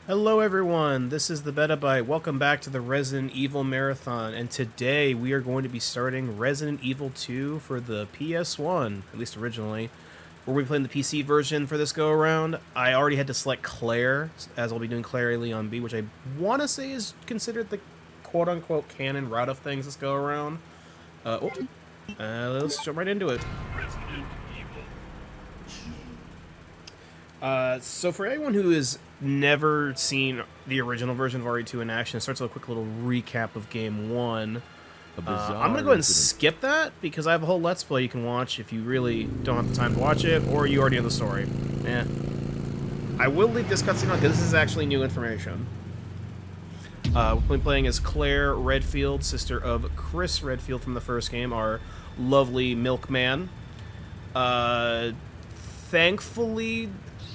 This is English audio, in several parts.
Hello everyone, this is the Betabyte. Welcome back to the Resident Evil Marathon, and today we are going to be starting Resident Evil 2 for the PS1, at least originally. We're going to be playing the PC version for this go-around. I already had to select Claire, as I'll be doing Claire A. Leon B, which I want to say is considered the quote-unquote canon route of things this go-around. Let's jump right into it. So for anyone who has never seen the original version of RE2 in action, it starts with a quick little recap of Game 1. I'm going to go ahead and skip that, because I have a whole Let's Play you can watch if you really don't have the time to watch it, or you already know the story. I will leave this cutscene on, because this is actually new information. We'll be playing as Claire Redfield, sister of Chris Redfield from the first game, our lovely milkman. Thankfully,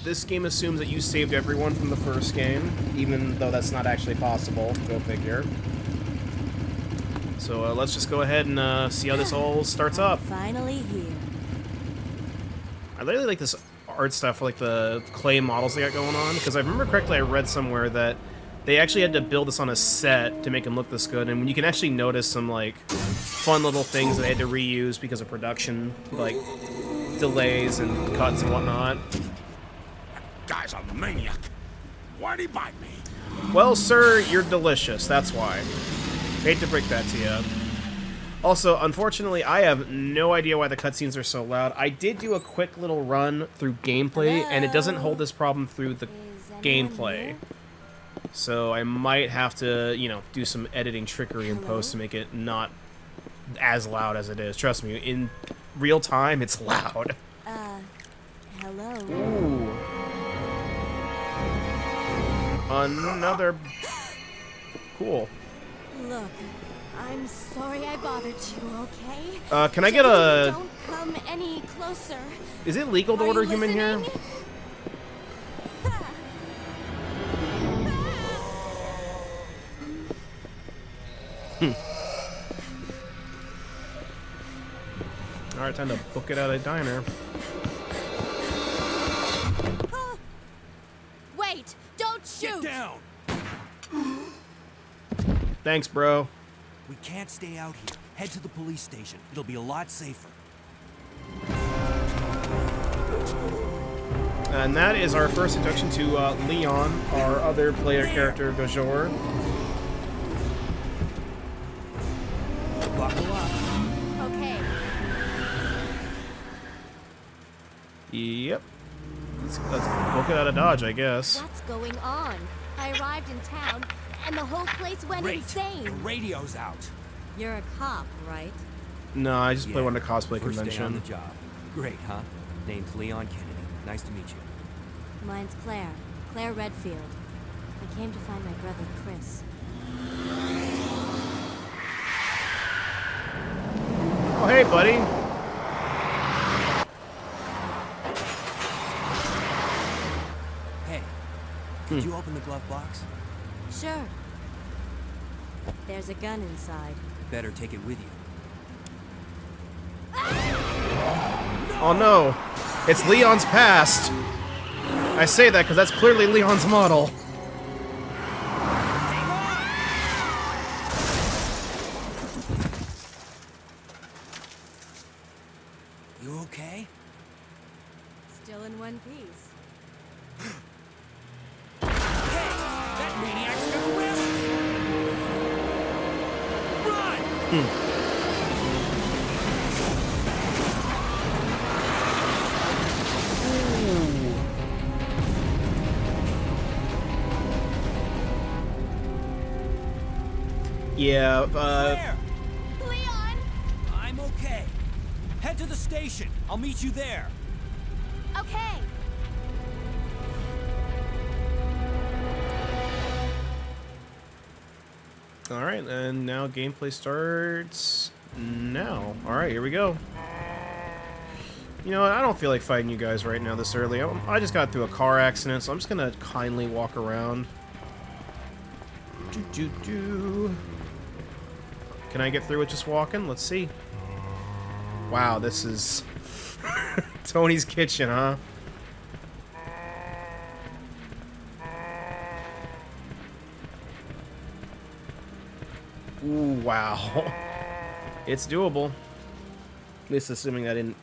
this game assumes that you saved everyone from the first game, even though that's not actually possible. Go figure. So let's just go ahead and see how this all starts up. Finally here. I really like this art stuff for like the clay models they got going on, because I remember correctly I read somewhere that they actually had to build this on a set to make them look this good, and you can actually notice some like fun little things that they had to reuse because of production, like delays and cuts and whatnot. Guy's a maniac. Why'd he bite me? Well, sir, you're delicious, that's why. Hate to break that to you. Also, unfortunately, I have no idea why the cutscenes are so loud. I did do a quick little run through gameplay, and it doesn't hold this problem through the gameplay. So I might have to, you know, do some editing trickery in post to make it not as loud as it is. Trust me, in real time, it's loud. Hello. Ooh. Another... Cool. Look, I'm sorry I bothered you, okay? Can I get a... Don't come any closer. Is it legal to order human here? Alright, time to book it at a diner. Wait! Don't shoot! Get down! Thanks, bro. We can't stay out here. Head to the police station. It'll be a lot safer. And that is our first introduction to Leon, our other player character, Gajor. Buckle up. Okay. Yep. Let's book it out of Dodge, I guess. What's going on? I arrived in town, and the whole place went Great. insane. The radio's out. You're a cop, right? No, I just play Yeah. one at a cosplay First day on convention. the job. Great, huh? Name's Leon Kennedy. Nice to meet you. Mine's Claire. Claire Redfield. I came to find my brother, Chris. Oh, hey, buddy. Hey, could you open the glove box? Sure. There's a gun inside. Better take it with you. Oh no, it's Leon's past. I say that because that's clearly Leon's model. You okay? Still in one piece. Hey, that maniac's gonna whip! Run! Yeah, Claire! Leon! I'm okay. Head to the station. I'll meet you there. Okay. alright, and now gameplay starts now. Alright, here we go. You know what, I don't feel like fighting you guys right now this early. I just got through a car accident, so I'm just gonna kindly walk around. Can I get through it just walking? Let's see. Wow, this is Tony's kitchen, huh? Ooh, wow. It's doable. At least assuming I didn't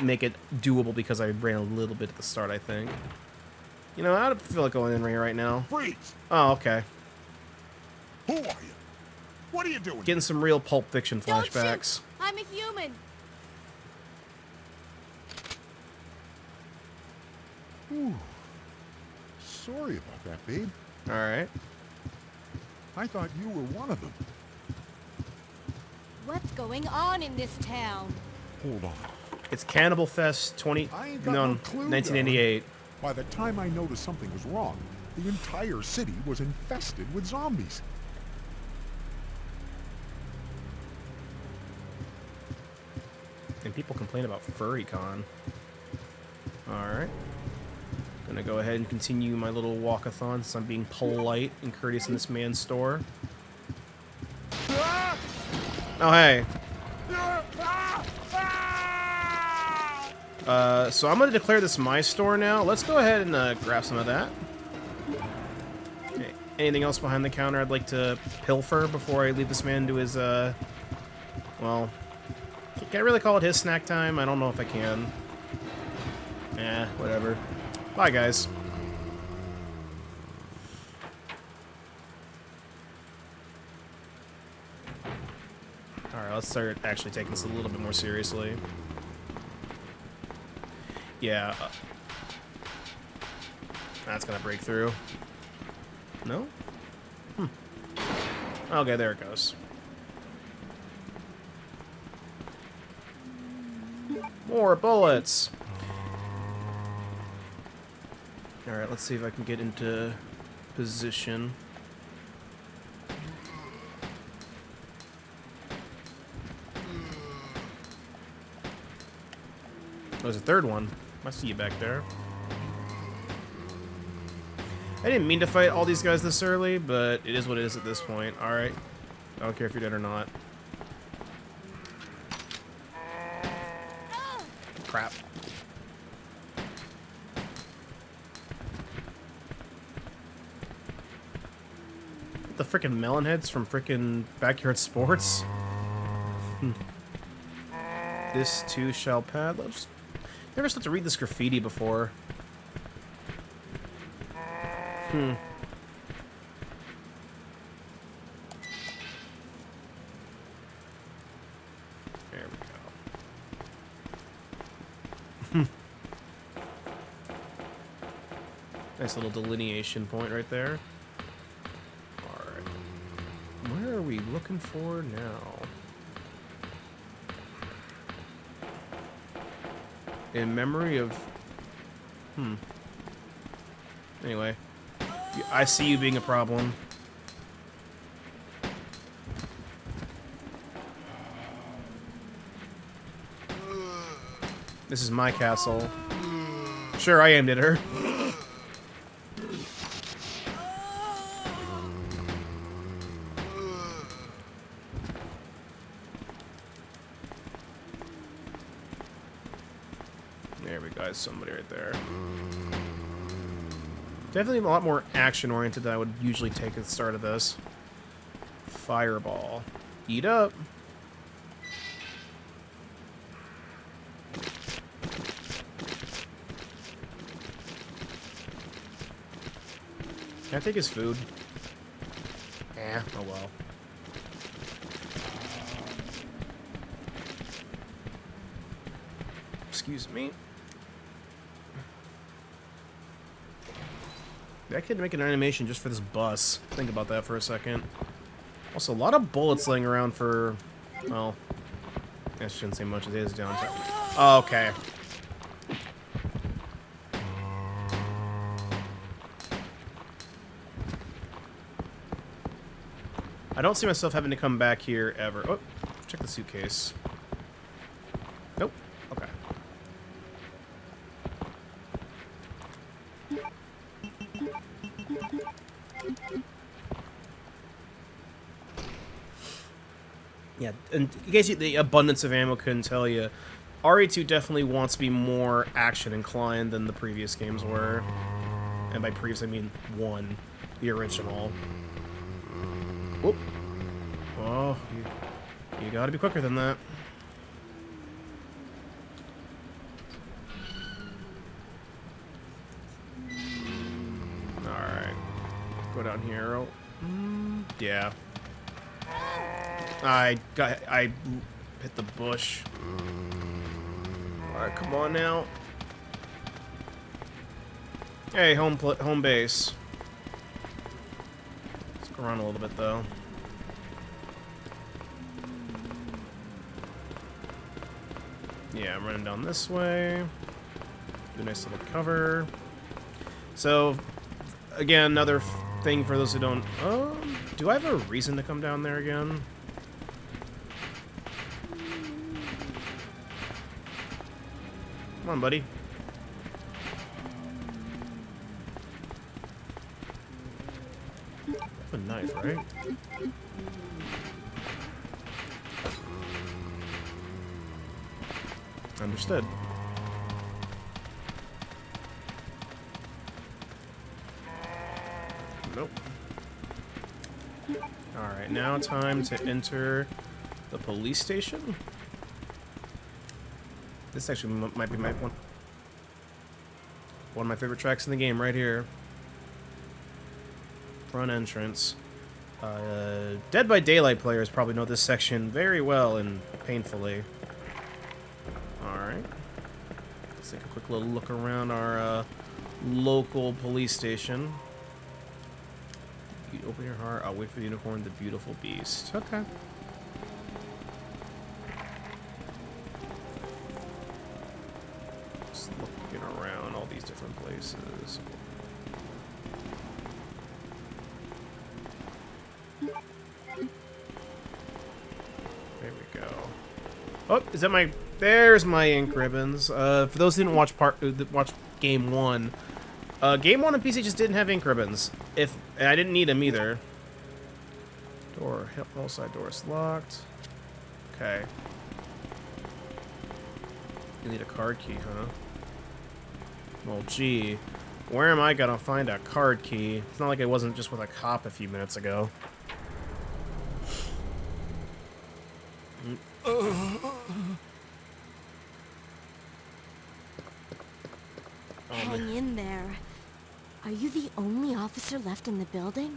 make it doable because I ran a little bit at the start, I think. You know, I don't feel like going in right now. Freeze! Oh, okay. Who are you? What are you doing? Getting some real Pulp Fiction Don't flashbacks. shoot! I'm a human. Ooh. Sorry about that, babe. Alright. I thought you were one of them. What's going on in this town? Hold on. It's Cannibal Fest I ain't got no clue, 1988. By the time I noticed something was wrong, the entire city was infested with zombies. And people complain about FurryCon. Alright. Gonna go ahead and continue my little walkathon since I'm being polite and courteous in this man's store. Oh, hey. So I'm gonna declare this my store now. Let's go ahead and grab some of that. Okay. Anything else behind the counter I'd like to pilfer before I leave this man to his, well... Can I really call it his snack time? I don't know if I can. Eh, whatever. Bye, guys. Alright, let's start actually taking this a little bit more seriously. Yeah. That's gonna break through. No? Okay, there it goes. More bullets! Alright, let's see if I can get into position. Oh, there's a third one. I see you back there. I didn't mean to fight all these guys this early, but it is what it is at this point. Alright. I don't care if you're dead or not. Crap. The frickin' melon heads from frickin' Backyard Sports? This too shall pass. Never stopped to read this graffiti before. There we go. Nice little delineation point right there. Alright. Where are we looking for now? In memory of... Anyway. I see you being a problem. This is my castle. Sure, I aimed at her. There we go, there's somebody right there. Definitely a lot more action-oriented than I would usually take at the start of this. Fireball. Eat up. Can I take his food? Eh, oh well. Excuse me. I could make an animation just for this bus. Think about that for a second. Also, a lot of bullets laying around for... Well, I shouldn't say much. It is downtown. Oh, okay. I don't see myself having to come back here ever. Oh, check the suitcase. Nope. Okay. Yeah, and in case the abundance of ammo couldn't tell you, RE2 definitely wants to be more action inclined than the previous games were. And by previous, I mean 1, the original. Whoop. Oh, you gotta be quicker than that. Alright. Go down here. Oh. Yeah. I hit the bush. Alright, come on now. Hey, home base. Let's go around a little bit though. Yeah, I'm running down this way. Do a nice little cover. So, again, another thing for those who don't... do I have a reason to come down there again? Come on, buddy. A knife, right? Understood. Nope. Alright, now time to enter the police station. This actually might be one of my favorite tracks in the game, right here. Front entrance. Dead by Daylight players probably know this section very well and painfully. Alright. Let's take a quick little look around our local police station. You open your heart, I'll wait for the unicorn, the beautiful beast. Okay. Just looking around all these different places. There we go. Oh, is that my... There's my ink ribbons. For those who didn't watch Game 1, Game 1 on PC just didn't have ink ribbons. And I didn't need them either. Door, all side doors locked. Okay. You need a card key, huh? Well, gee. Where am I gonna find a card key? It's not like I wasn't just with a cop a few minutes ago. Hang in there. Are you the only officer left in the building?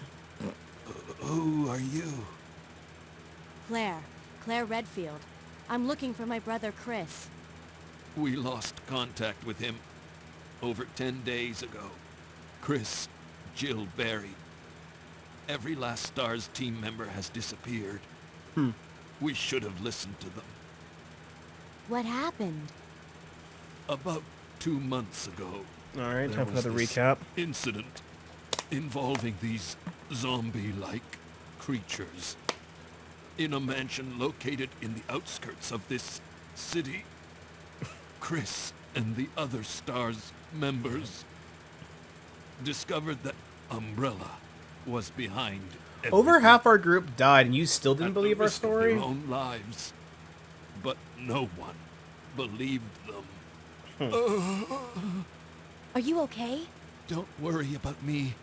Who are you? Claire Redfield. I'm looking for my brother Chris. We lost contact with him over 10 days ago. Chris, Jill Barry. Every last STARS team member has disappeared. We should have listened to them. What happened? About 2 months ago, Alright, there time for was another this recap. incident involving these zombie-like creatures in a mansion located in the outskirts of this city. Chris and the other STARS members discovered that Umbrella was behind Over everything half our group died, and you still didn't at the believe our risk of story? their own lives, but no one believed them. Are you okay? Don't worry about me.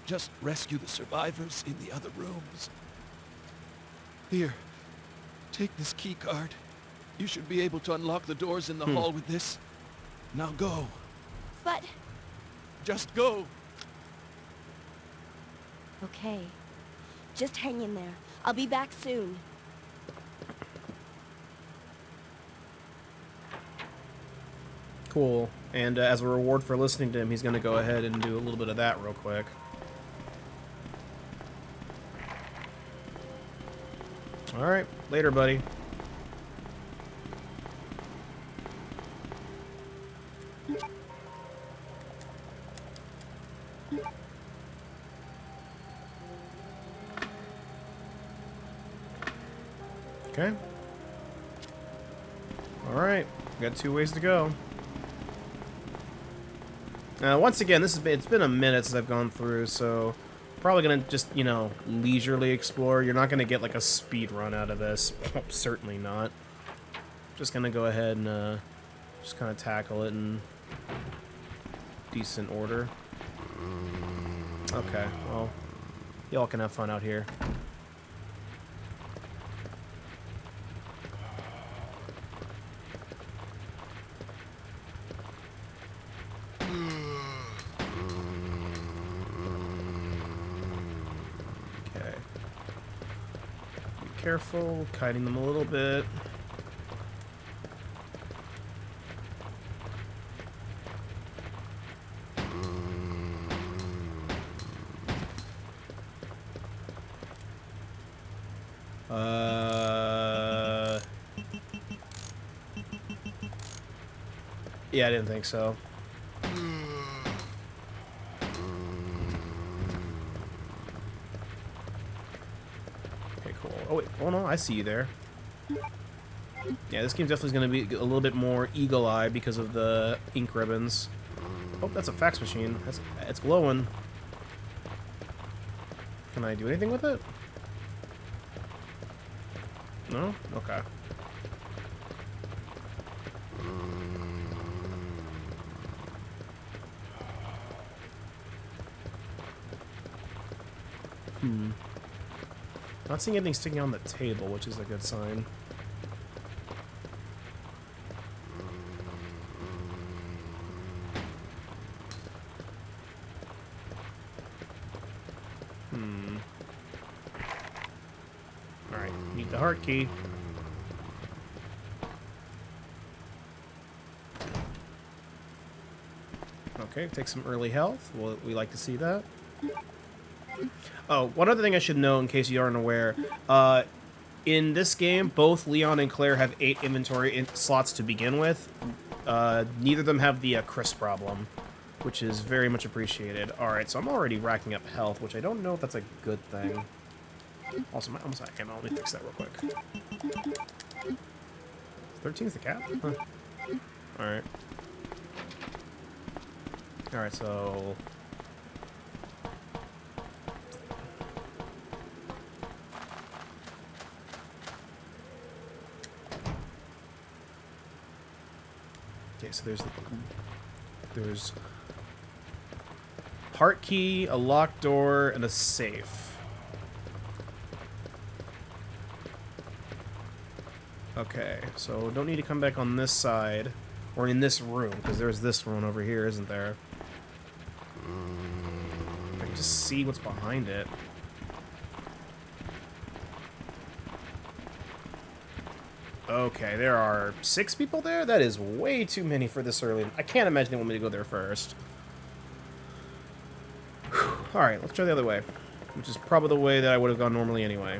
Just rescue the survivors in the other rooms. Here, take this key card. You should be able to unlock the doors in the hall with this. Now go. But... Just go. Okay. Just hang in there. I'll be back soon. Cool. And as a reward for listening to him, he's going to go ahead and do a little bit of that real quick. Alright, later, buddy. Okay. Alright, got 2 ways to go. Once again, it's been a minute since I've gone through, so probably gonna just, you know, leisurely explore. You're not gonna get like a speed run out of this. Certainly not. Just gonna go ahead and just kind of tackle it in decent order. Okay, well, y'all can have fun out here. careful, kiting them a little bit. Yeah, I didn't think so. Okay, cool. Oh, wait. Oh, no, I see you there. Yeah, this game definitely is going to be a little bit more eagle-eye because of the ink ribbons. Oh, that's a fax machine. It's glowing. Can I do anything with it? No? Okay. Not seeing anything sticking on the table, which is a good sign. Alright, need the heart key. Okay, take some early health. We like to see that. Oh, one other thing I should know in case you aren't aware. In this game, both Leon and Claire have 8 inventory slots to begin with. Neither of them have the Chris problem, which is very much appreciated. Alright, so I'm already racking up health, which I don't know if that's a good thing. Also, my almost ammo. Let me fix that real quick. 13's the cap? Huh. Alright. Alright, so... Okay, so there's heart key, a locked door, and a safe. Okay, so don't need to come back on this side or in this room because there's this one over here, isn't there? I can just see what's behind it. Okay, there are 6 people there? That is way too many for this early. I can't imagine they want me to go there first. Alright, let's try the other way. Which is probably the way that I would have gone normally anyway.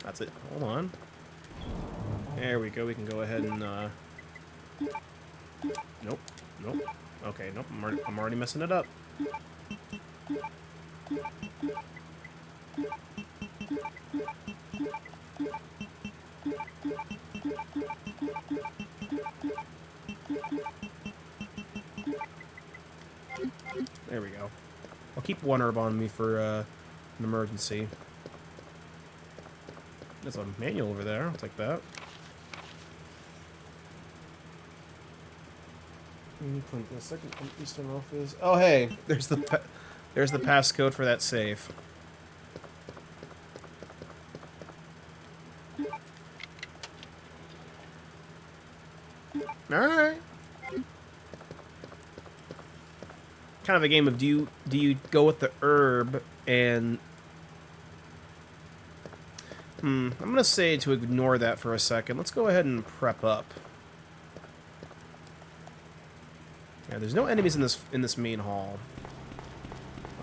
That's it. Hold on. There we go. We can go ahead and, Nope. Nope. Okay, nope, I'm already messing it up. There we go. I'll keep one herb on me for an emergency. There's a manual over there. I'll take that. The second eastern office. Oh, hey, there's the passcode for that safe. All right. Kind of a game of do you go with the herb and I'm gonna say to ignore that for a second. Let's go ahead and prep up. Yeah, there's no enemies in this main hall.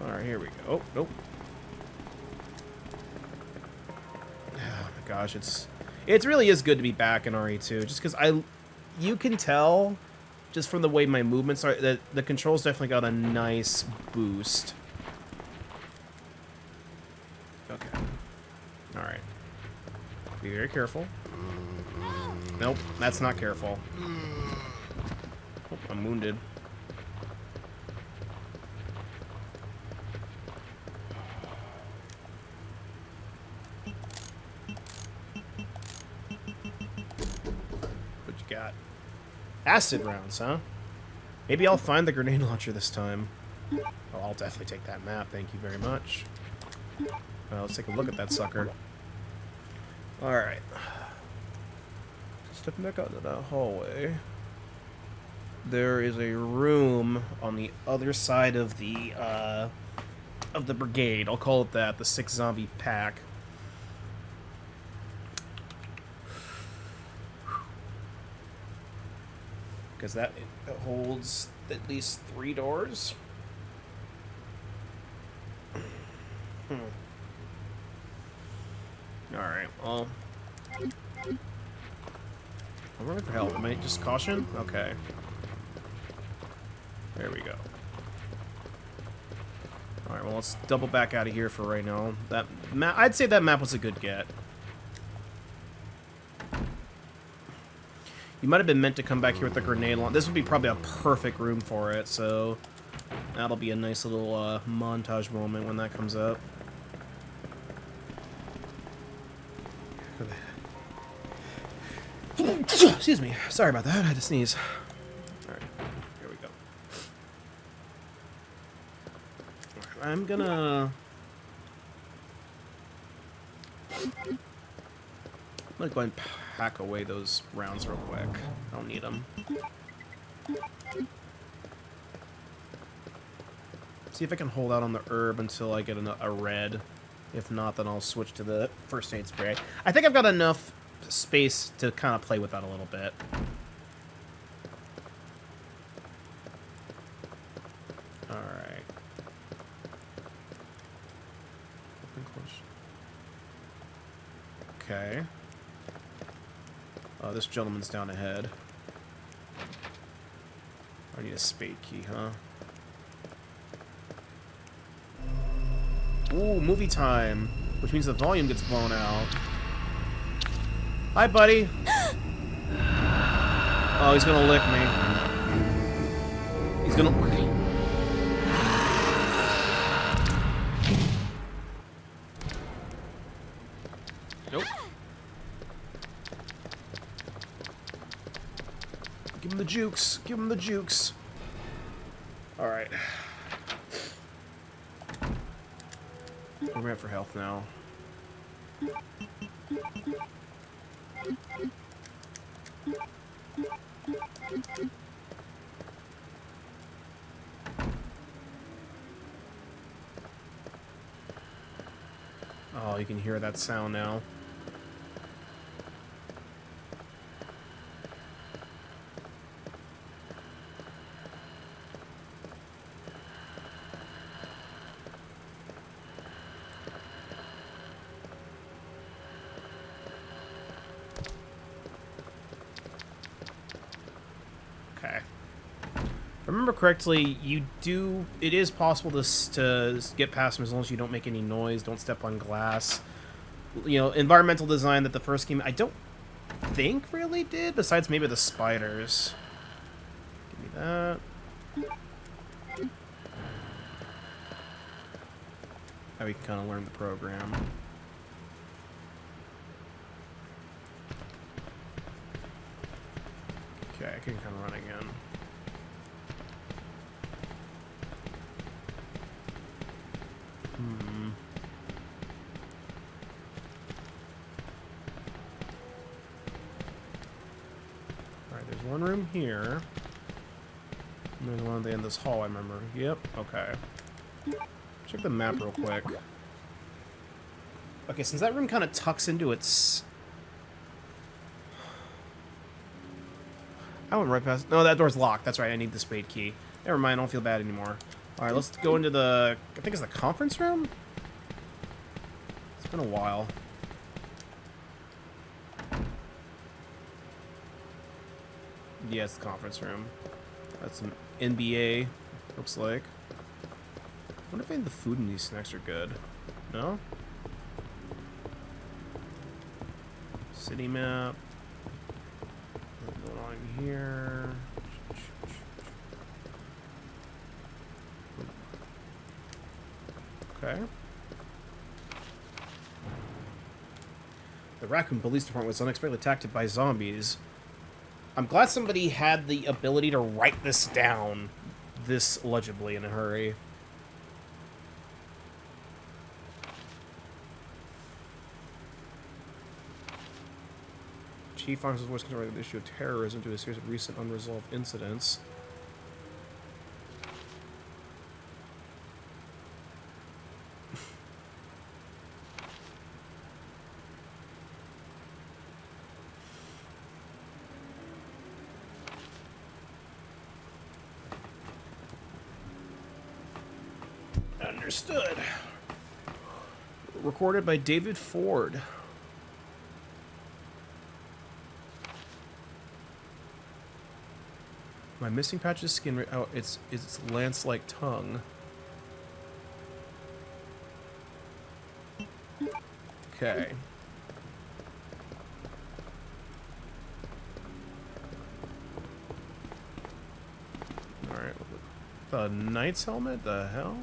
All right, here we go. Oh, nope. Oh my gosh, it really is good to be back in RE2, just because you can tell just from the way my movements are that the controls definitely got a nice boost. Okay. All right. Be very careful. Nope, that's not careful. Oh, I'm wounded. Got acid rounds, huh? Maybe I'll find the grenade launcher this time. Oh, I'll definitely take that map. Thank you very much. Well, let's take a look at that sucker. Alright. Stepping back out into that hallway. there is a room on the other side of the brigade. I'll call it that, the 6 zombie pack. Because that holds at least 3 doors. Alright, well. I'm running for help. Am I just caution? Okay. There we go. Alright, well, let's double back out of here for right now. That map, I'd say that map was a good get. You might have been meant to come back here with the grenade launch. This would be probably a perfect room for it, so that'll be a nice little montage moment when that comes up. Excuse me. Sorry about that. I had to sneeze. Alright, here we go. I'm gonna go ahead and pack away those rounds real quick. I don't need them. See if I can hold out on the herb until I get a red. If not, then I'll switch to the first aid spray. I think I've got enough space to kind of play with that a little bit. Alright. Okay. Oh, this gentleman's down ahead. I need a spade key, huh? Ooh, movie time. Which means the volume gets blown out. Hi, buddy. Oh, he's gonna lick me. He's gonna... Nope. Give him the jukes. Give him the jukes. Alright. We're at for health now. Oh, you can hear that sound now. Okay. If I remember correctly, it is possible to get past them as long as you don't make any noise, don't step on glass. You know, environmental design that the first game, I don't think really did, besides maybe the spiders. Give me that. Now we can kind of learn the program. Okay, I can kind of run again. Alright, there's one room here. And there's one at the end of this hall, I remember. Yep, okay. Check the map real quick. Okay, since that room kind of tucks into its... I went right past... No, that door's locked. That's right, I need the spade key. Never mind, I don't feel bad anymore. Alright, let's go into the... I think it's the conference room? It's been a while. Yeah, it's the conference room. That's some NBA, looks like. I wonder if any of the food and these snacks are good. No? City map. What's going on here? Okay. The Raccoon Police Department was unexpectedly attacked by zombies. I'm glad somebody had the ability to write this down this legibly in a hurry. Chief Officer's voice controlling the issue of terrorism due to a series of recent unresolved incidents. Understood. Recorded by David Ford. My missing patch of skin. Oh, it's lance-like tongue. Okay. All right. The knight's helmet. The hell.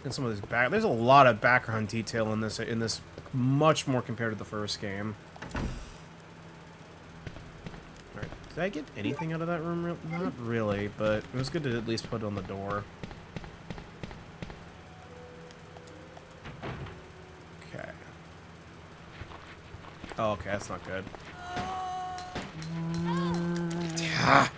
And some of this there's a lot of background detail in this much more compared to the first game. Alright, did I get anything out of that room? Not really, but it was good to at least put it on the door. Okay. Oh, okay, that's not good. Ah.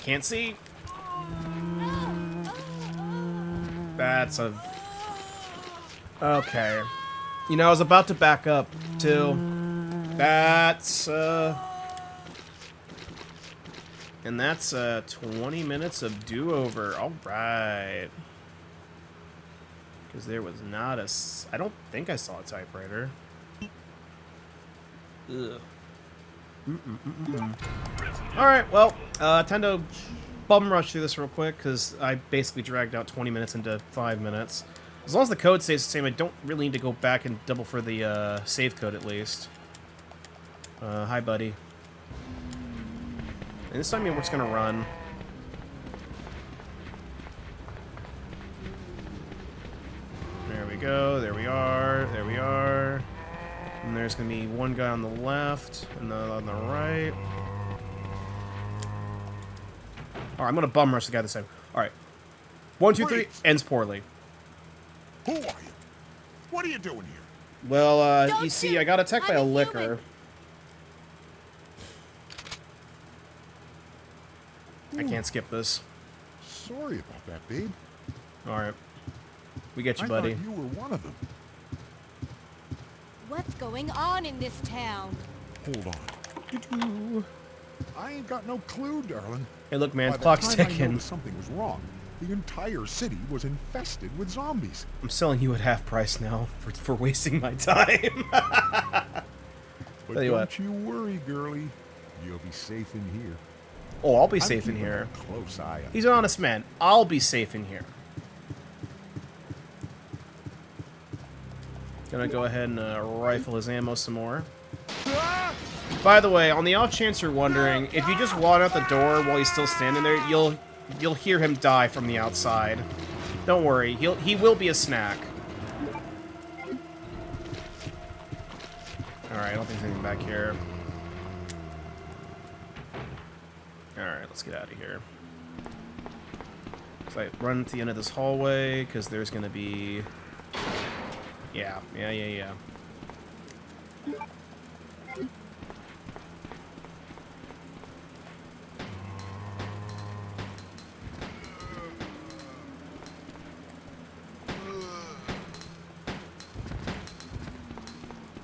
Can't see. That's a... Okay. You know, I was about to back up, too. That's, And that's, 20 minutes of do-over. Alright. Because there was not a... I don't think I saw a typewriter. Ugh. Alright, well, time to bum rush through this real quick, because I basically dragged out 20 minutes into 5 minutes. As long as the code stays the same, I don't really need to go back and double for the save code, at least. Hi, buddy. And this time we're just going to run. There we go, there we are, there we are. And there's going to be one guy on the left, and on the right. Alright, I'm going to bum rush the guy this time. Alright. 1, 2, 3, ends poorly. Who are you? What are you doing here? Well, you see, I got attacked by a licker. I can't skip this. Sorry about that, babe. Alright. We get you, I buddy. thought you were one of them. What's going on in this town? Hold on. I ain't got no clue, darling. Hey, look, man, By the clock's time I ticking. noticed something was wrong, the entire city was infested with zombies. I'm selling you at half price now for wasting my time. But Tell you don't what. you worry, girlie. You'll be safe in here. Oh, I'll be I'm safe in keeping here. a close eye on He's an honest man. I'll be safe in here. Gonna go ahead and rifle his ammo some more. By the way, on the off chance you're wondering, if you just walk out the door while he's still standing there, you'll hear him die from the outside. Don't worry, he will be a snack. Alright, I don't think there's anything back here. Alright, let's get out of here. So I run to the end of this hallway, because there's gonna be... Yeah.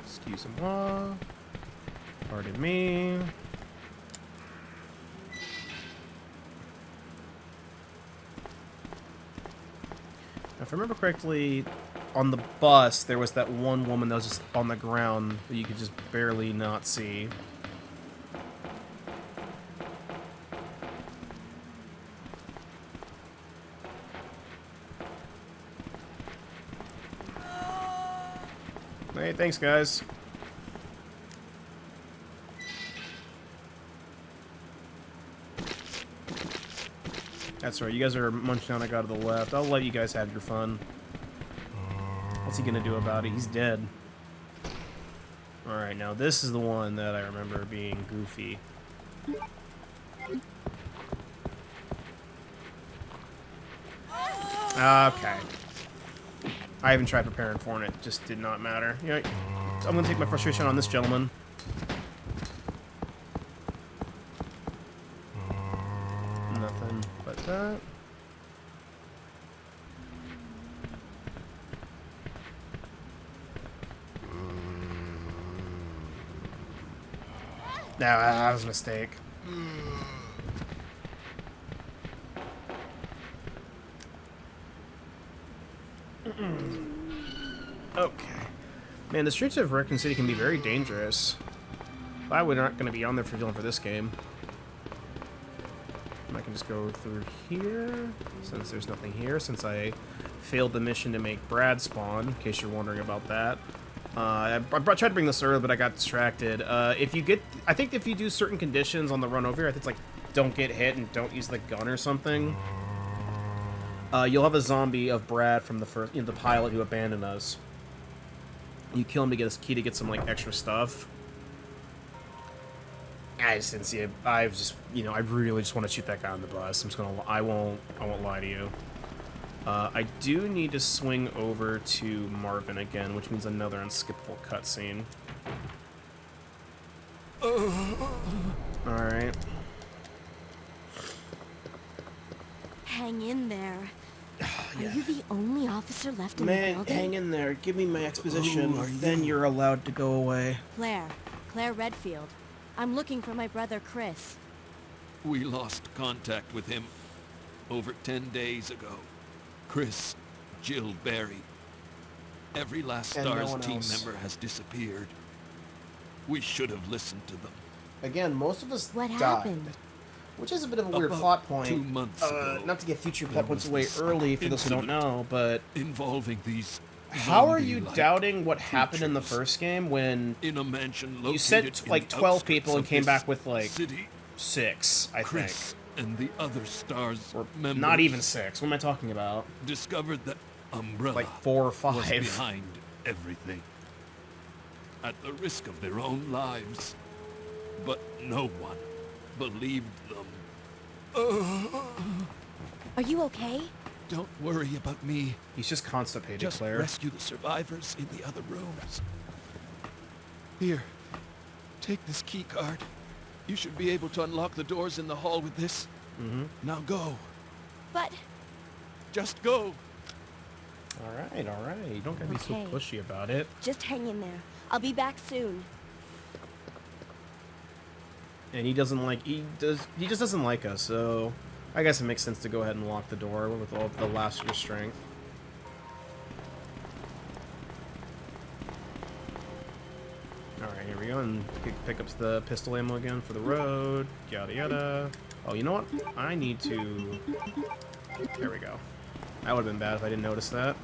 Excuse-moi. Pardon me. If I remember correctly, on the bus, there was that one woman that was just on the ground that you could just barely not see. Hey, thanks, guys. That's right, you guys are munching on a guy to the left. I'll let you guys have your fun. What's he gonna do about it? He's dead. Alright, now this is the one that I remember being goofy. Okay. I even tried preparing for it. It just did not matter. You know, I'm going to take my frustration on this gentleman. Nothing but that. No, that was a mistake. Okay. Man, the streets of Raccoon City can be very dangerous. Why we're not going to be on there for this game. I can just go through here, since there's nothing here, since I failed the mission to make Brad spawn, in case you're wondering about that. I tried to bring this earlier, but I got distracted. If you get, I think if you do certain conditions on the run over here, I think it's like, don't get hit and don't use the gun or something. You'll have a zombie of Brad from the first, the pilot who abandoned us. You kill him to get his key to get some like extra stuff. I just didn't see it. I was just, I really just want to shoot that guy on the bus. I'm just gonna, I won't lie to you. I do need to swing over to Marvin again, which means another unskippable cutscene. Alright. Hang in there. Yeah. Are you the only officer left in the Man, building? hang in there. Give me my exposition. Who are you? Then you're allowed to go away. Claire Redfield. I'm looking for my brother Chris. We lost contact with him over 10 days ago. Chris, Jill Barry. Every last And no STARS one team else. member has disappeared. We should have listened to them. Again, most of us What died. happened? Which is a bit of a weird About plot point. 2 months ago, Not to get future there plot points was away this early for those who don't incident know, but involving these how are you zombie-like doubting what happened in the creatures first game when in a mansion located you sent in like the 12 outskirts people and of came this back with like city? 6, I think. Chris and the other STARS Or members not even 6. What am I talking about? discovered that Umbrella Like 4 or was 5. behind everything, at the risk of their own lives. But no one believed them. Are you okay? Don't worry about me. He's just constipated, Just Claire. rescue the survivors in the other rooms. Here, take this key card. You should be able to unlock the doors in the hall with this. Mm-hmm. Now go. But Just go. Alright, alright. You don't gotta be so Okay. pushy about it. just hang in there. I'll be back soon. And he doesn't like, he just doesn't like us, so I guess it makes sense to go ahead and lock the door with all the last of your strength. Alright, here we go, and pick up the pistol ammo again for the road, yada yada. Oh, you know what? I need to... There we go. That would have been bad if I didn't notice that.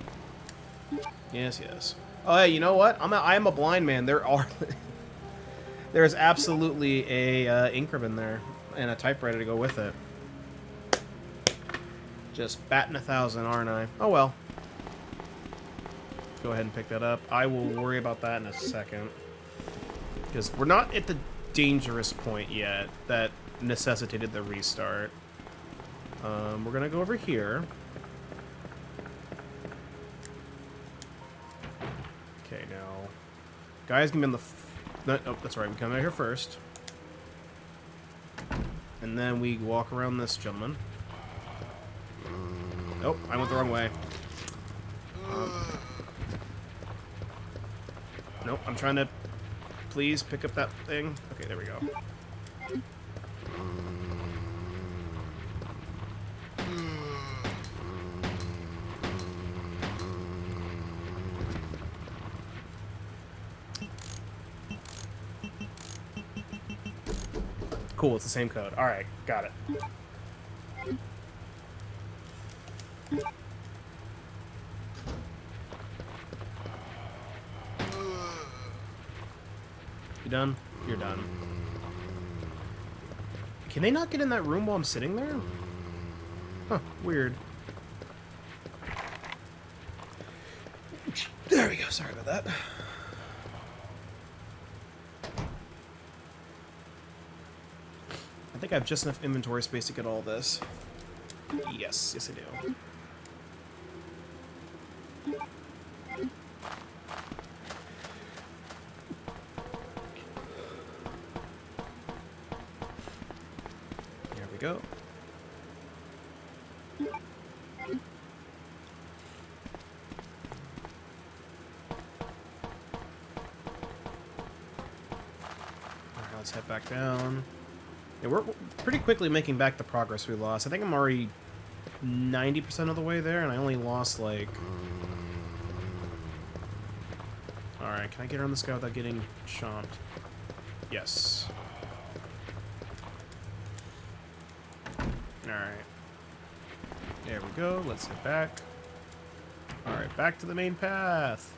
Yes, yes. Oh, hey, you know what? I am a blind man. There are... There's absolutely a ink ribbon there, and a typewriter to go with it. Just batting 1,000, aren't I? Oh well. Go ahead and pick that up. I will worry about that in a second. Because we're not at the dangerous point yet that necessitated the restart. We're gonna go over here. Okay, now... Guy's gonna be on the... No, oh, that's right. We come out here first. And then we walk around this gentleman. Nope, I went the wrong way. Nope, I'm trying to... Please pick up that thing. Okay, there we go. Cool, it's the same code. Alright, got it. You done? You're done. Can they not get in that room while I'm sitting there? Huh, weird. There we go, sorry about that. I think I have just enough inventory space to get all this. Yes, yes I do. go. Alright, let's head back down. Yeah, we're pretty quickly making back the progress we lost. I think I'm already 90% of the way there, and I only lost, like... Alright, can I get around this guy without getting chomped? Yes. Alright. There we go. Let's head back. Alright, back to the main path.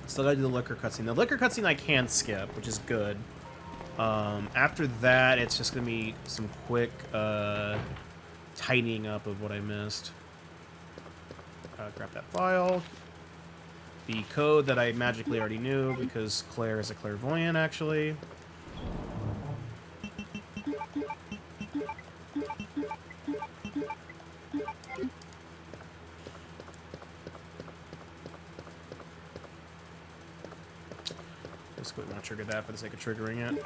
Still gotta do the liquor cutscene. The liquor cutscene I can skip, which is good. After that, it's just gonna be some quick tidying up of what I missed. Grab that file. The code that I magically already knew because Claire is a clairvoyant, actually. Just go ahead and trigger that for the sake of triggering it.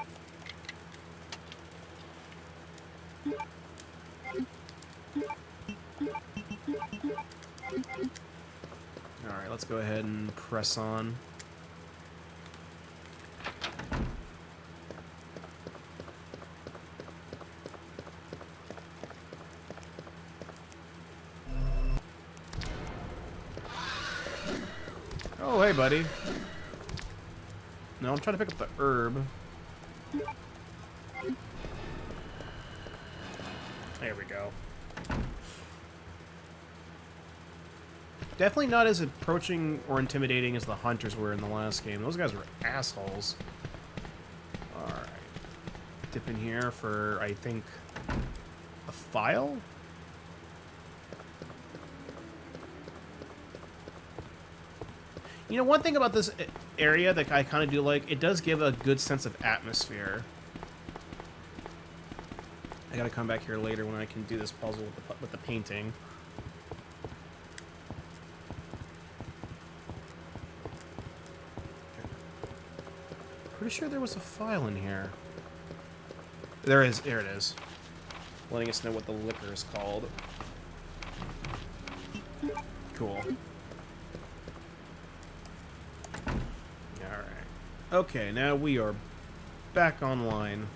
Alright, let's go ahead and press on. Oh, hey, buddy. No, I'm trying to pick up the herb. There we go. Definitely not as approaching or intimidating as the hunters were in the last game. Those guys were assholes. Alright. Dip in here for, I think, a file? You know, one thing about this area that I kind of do like, it does give a good sense of atmosphere. I gotta come back here later when I can do this puzzle with the painting. Pretty sure there was a file in here. There is. There it is. Letting us know what the liquor is called. Cool. Alright. Okay, now we are back online.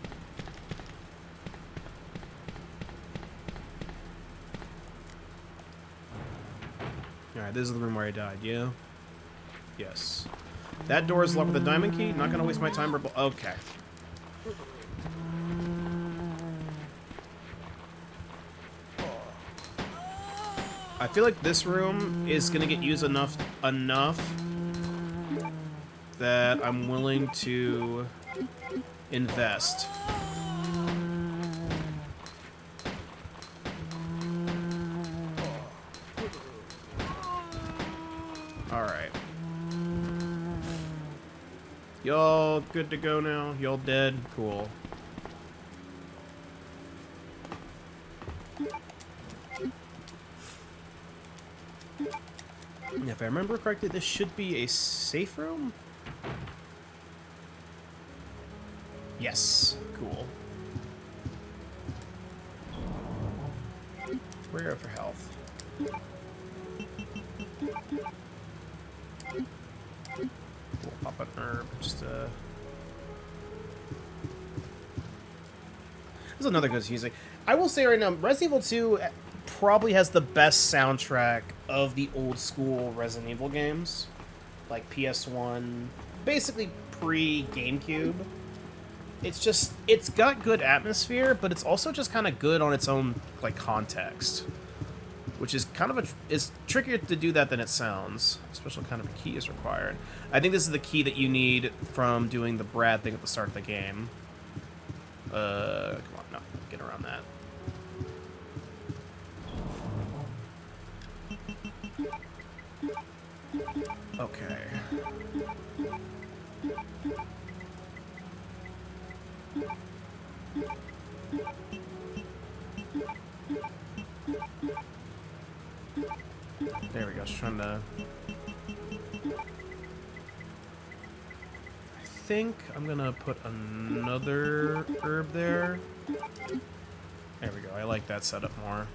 Alright, this is the room where I died, yeah? Yes. That door is locked with a diamond key. Not gonna waste my time. Okay. I feel like this room is gonna get used enough that I'm willing to invest. Alright. Y'all good to go now? Y'all dead? Cool. If I remember correctly, this should be a safe room? Yes. Cool. Rare for health. We'll pop an herb. Just This is another good music. I will say right now, Resident Evil 2 probably has the best soundtrack of the old school Resident Evil games. Like PS1, basically pre-GameCube. It's got good atmosphere, but it's also just kind of good on its own, like, context. Which is kind of it's trickier to do that than it sounds. A special kind of key is required. I think this is the key that you need from doing the Brad thing at the start of the game. Come on, no, get around that. Okay. There we go. Just trying to. I think I'm gonna put another herb there. There we go. I like that setup more.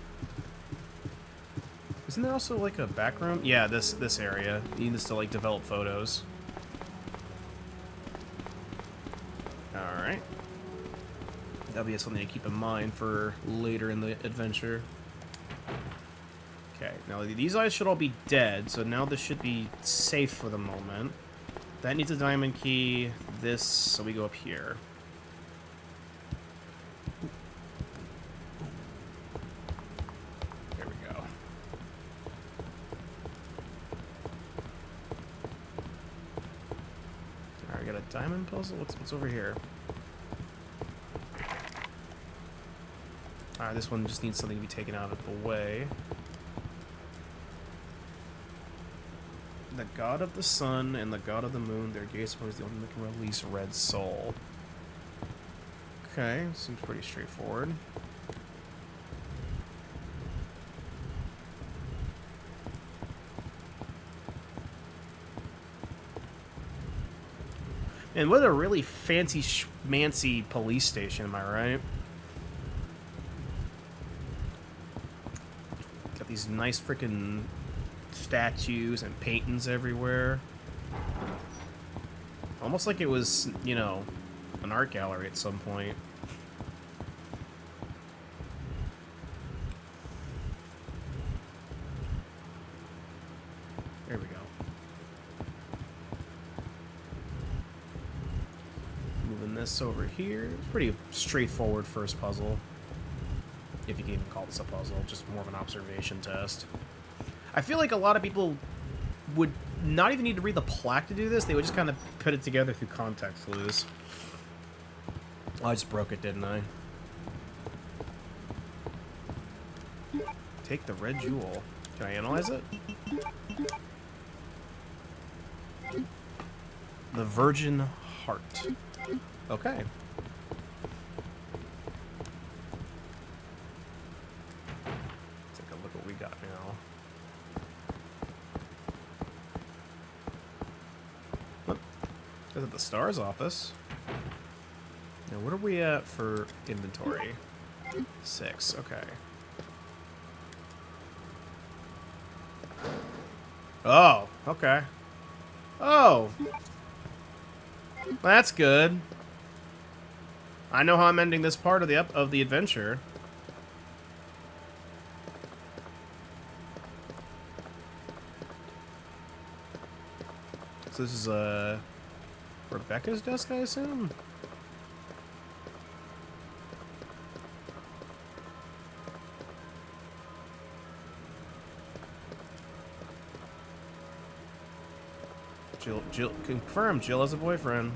Isn't there also like a back room? Yeah, this area. You need this to like develop photos. All right. That'll be something to keep in mind for later in the adventure. Okay, now these guys should all be dead, so now this should be safe for the moment. That needs a diamond key. This, so we go up here. There we go. Alright, got a diamond puzzle. What's over here? Alright, this one just needs something to be taken out of the way. The god of the sun and the god of the moon, their gaze is the only that can release red soul. Okay, seems pretty straightforward. And what a really fancy schmancy police station, am I right? Got these nice freaking statues and paintings everywhere. Almost like it was, you know, an art gallery at some point. There we go. Moving this over here. It's pretty straightforward first puzzle. If you can even call this a puzzle, just more of an observation test. I feel like a lot of people would not even need to read the plaque to do this. They would just kind of put it together through context clues. Oh, I just broke it, didn't I? Take the red jewel. Can I analyze it? The Virgin Heart. Okay. Take a look what we got now. Is it the STARS office? Now, what are we at for inventory? 6, okay. Oh, okay. Oh! That's good. I know how I'm ending this part of the adventure. So this is, Rebecca's desk, I assume? Jill, confirm, Jill has a boyfriend.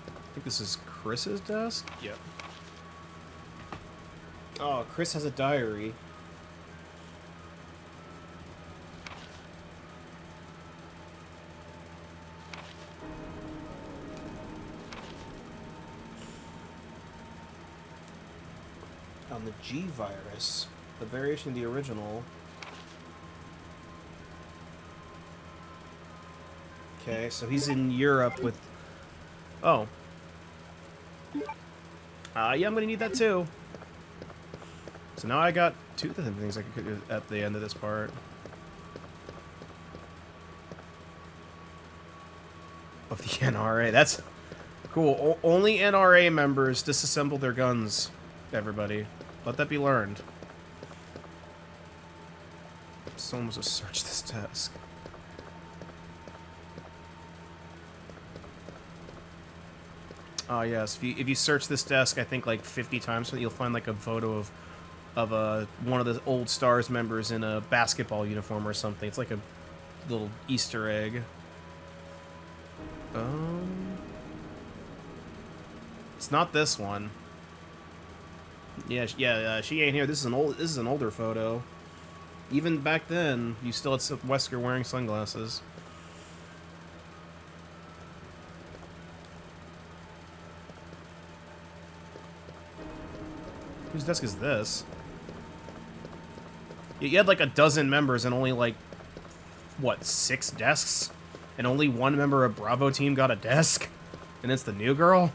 I think this is Chris's desk? Yep. Oh, Chris has a diary. On the G virus, the variation of the original. Okay, so he's in Europe with... Oh. Yeah, I'm gonna need that too. So now I got 2 different things I could do at the end of this part. Of the NRA, that's cool. Only NRA members disassemble their guns, everybody. Let that be learned. Someone was to search this desk. Oh yes, if you search this desk, I think like 50 times, you'll find like a photo of one of the old STARS members in a basketball uniform or something. It's like a little Easter egg. It's not this one. Yeah, she ain't here. This is an older photo. Even back then, you still had Wesker wearing sunglasses. Whose desk is this? You had like a dozen members and only like what, 6 desks? And only one member of Bravo team got a desk? And it's the new girl?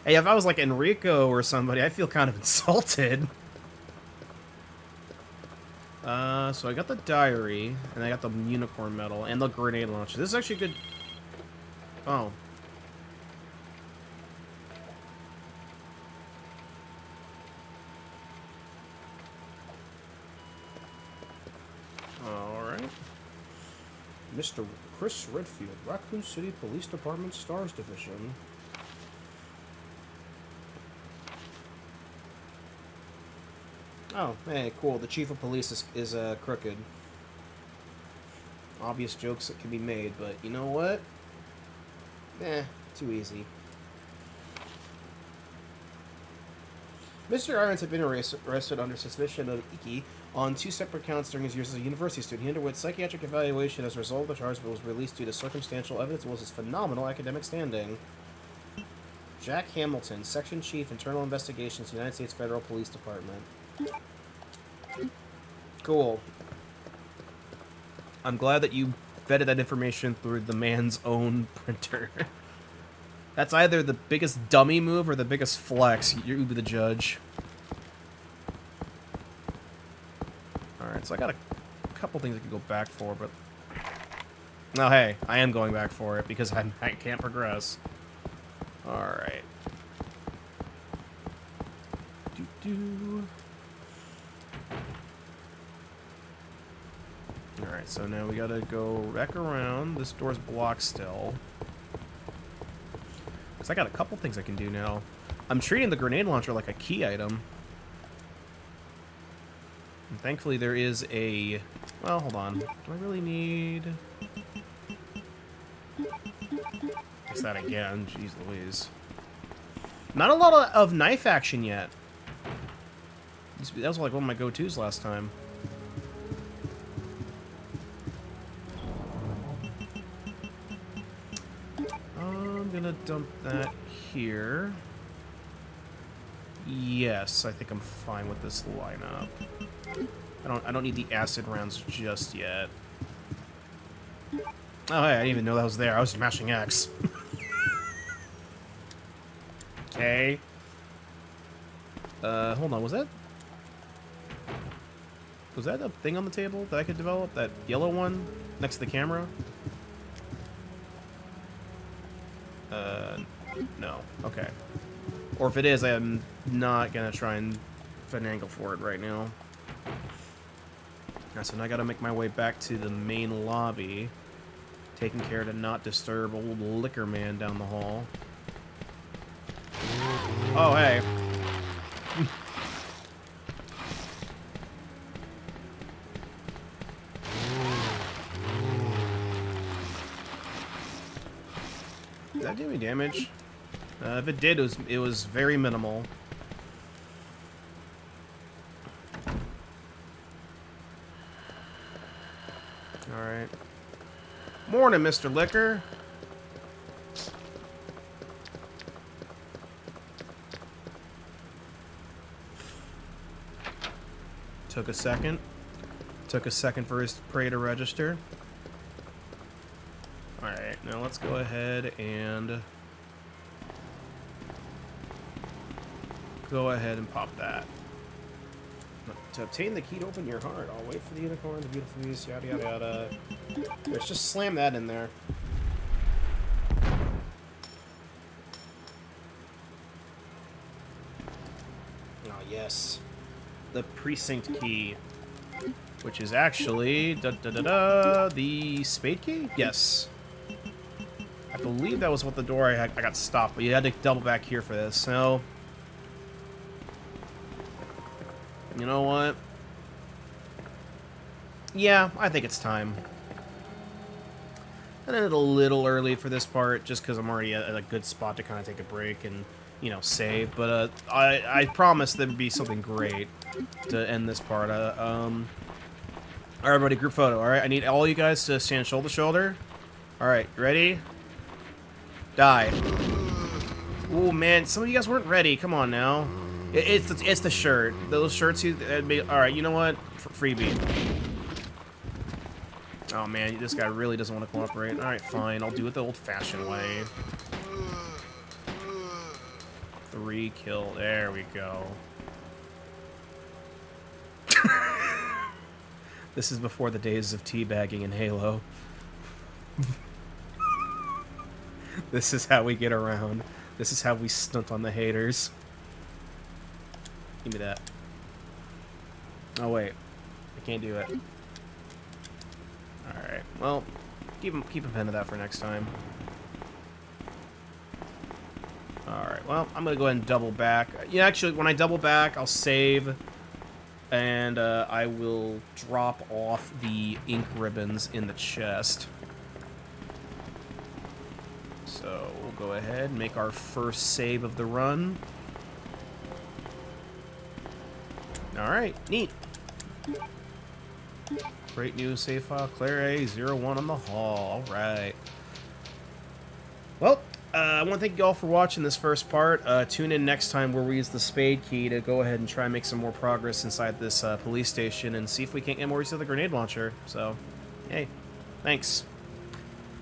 Hey, if I was like Enrico or somebody, I feel kind of insulted. So I got the diary, and I got the unicorn medal, and the grenade launcher. This is actually good. Oh. Alright. Mr. Chris Redfield, Raccoon City Police Department Stars Division. Oh, hey, cool. The chief of police is crooked. Obvious jokes that can be made, but you know what? Too easy. Mr. Irons had been arrested under suspicion of Iki on 2 separate counts during his years as a university student. He underwent psychiatric evaluation as a result of the charge, but was released due to circumstantial evidence of his phenomenal academic standing. Jack Hamilton, Section Chief, Internal Investigations, United States Federal Police Department. Cool. I'm glad that you vetted that information through the man's own printer. That's either the biggest dummy move or the biggest flex. You be the judge. Alright, so I got a couple things I can go back for, but... No, hey, I am going back for it because I can't progress. Alright. Doo-doo. Alright, so now we gotta go back around. This door's blocked still. Because I got a couple things I can do now. I'm treating the grenade launcher like a key item. And thankfully there is a... Well, hold on. Do I really need... Guess that again. Jeez Louise. Not a lot of knife action yet. That was like one of my go-tos last time. I'm gonna dump that here. Yes, I think I'm fine with this lineup. I don't need the acid rounds just yet. Oh, hey, I didn't even know that was there. I was smashing X. Okay. Hold on, was that a thing on the table that I could develop? That yellow one next to the camera? No. Okay. Or if it is, I am not gonna try and finagle for it right now. Alright, so now I gotta make my way back to the main lobby, taking care to not disturb old Liquor Man down the hall. Oh, hey. Did that do any damage? If it did, it was very minimal. Alright. Morning, Mr. Liquor. Took a second. Took a second for his prey to register. Alright, now let's go ahead and... Go ahead and pop that. To obtain the key to open your heart, I'll wait for the unicorn, the beautiful beast, yada yada yada. Let's just slam that in there. Oh, yes. The precinct key. Which is actually... the spade key? Yes. I believe that was what the door I got stopped, but you had to double back here for this, so... You know what? Yeah, I think it's time. And then it's a little early for this part, just because I'm already at a good spot to kind of take a break and, you know, save. But I promised there would be something great to end this part. Alright, everybody, group photo. Alright, I need all you guys to stand shoulder to shoulder. Alright, ready? Die. Ooh, man, some of you guys weren't ready. Come on now. It's the shirt. Those shirts. All right, you know what? Freebie. Oh man, this guy really doesn't want to cooperate. All right, fine. I'll do it the old-fashioned way. 3 kill. There we go. This is before the days of teabagging in Halo. This is how we get around. This is how we stunt on the haters. Give me that. Oh wait, I can't do it. All right. Well, keep a pen of that for next time. All right. Well, I'm gonna go ahead and double back. Yeah, actually, when I double back, I'll save. And I will drop off the ink ribbons in the chest. So we'll go ahead and make our first save of the run. Alright, neat. Great new save file, Claire A01 on the hall. Alright. Well, I want to thank you all for watching this first part. Tune in next time where we use the spade key to go ahead and try and make some more progress inside this police station and see if we can't get more use of the grenade launcher. So, hey, thanks.